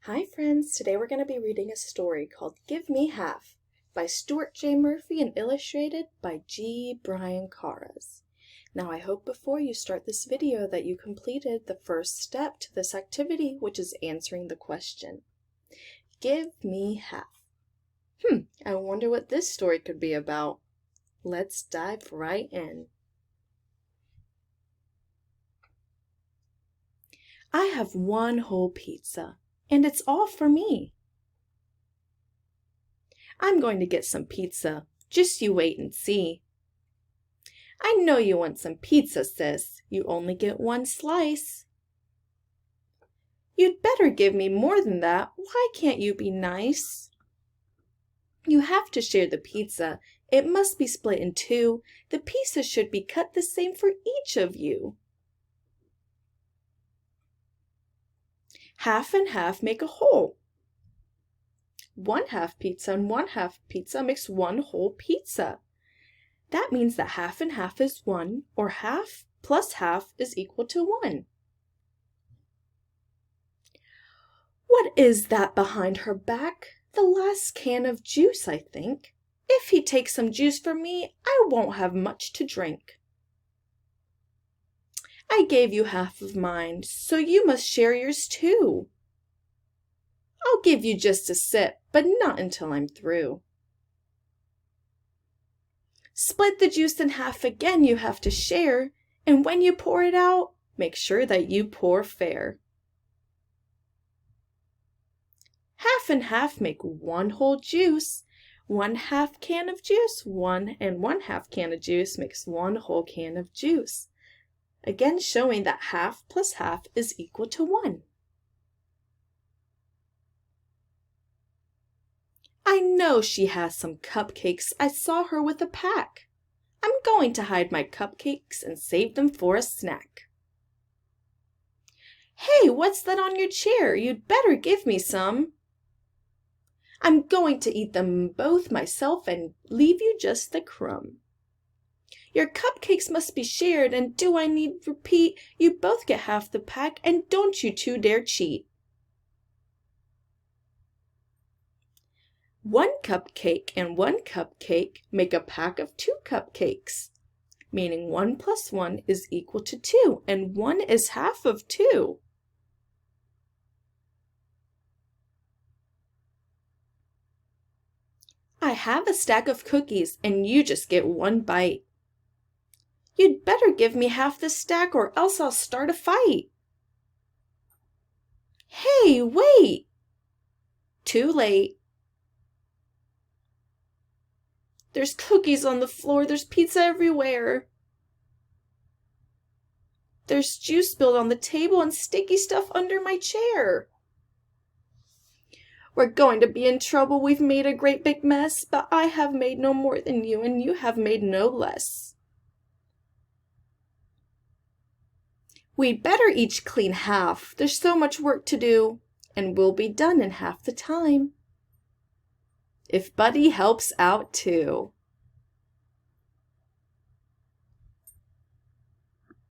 Hi friends, today we're going to be reading a story called Give Me Half by Stuart J. Murphy and illustrated by G. Brian Caras. Now I hope before you start this video that you completed the first step to this activity, which is answering the question. Give me half. I wonder what this story could be about. Let's dive right in. I have one whole pizza, and it's all for me. I'm going to get some pizza. Just you wait and see. I know you want some pizza, sis. You only get one slice. You'd better give me more than that. Why can't you be nice? You have to share the pizza. It must be split in two. The pieces should be cut the same for each of you. Half and half make a whole. 1/2 pizza and 1/2 pizza makes one whole pizza. That means that half and half is 1, or half plus half is equal to 1. What is that behind her back? The last can of juice, I think. If he takes some juice from me, I won't have much to drink. I gave you half of mine, so you must share yours too. I'll give you just a sip, but not until I'm through. Split the juice in half again, you have to share, and when you pour it out, make sure that you pour fair. Half and half make one whole juice. 1/2 can of juice, 1 and 1/2 can of juice makes one whole can of juice. Again showing that half plus half is equal to 1. I know she has some cupcakes. I saw her with a pack. I'm going to hide my cupcakes and save them for a snack. Hey, what's that on your chair? You'd better give me some. I'm going to eat them both myself and leave you just the crumb. Your cupcakes must be shared, and do I need repeat? You both get half the pack, and don't you two dare cheat. 1 cupcake and 1 cupcake make a pack of 2 cupcakes, meaning 1 plus 1 is equal to 2, and 1 is half of 2. I have a stack of cookies, and you just get 1 bite. You'd better give me half the stack, or else I'll start a fight. Hey, wait! Too late. There's cookies on the floor, there's pizza everywhere. There's juice spilled on the table and sticky stuff under my chair. We're going to be in trouble. We've made a great big mess, but I have made no more than you, and you have made no less. We'd better each clean half. There's so much work to do, and we'll be done in half the time. If Buddy helps out too.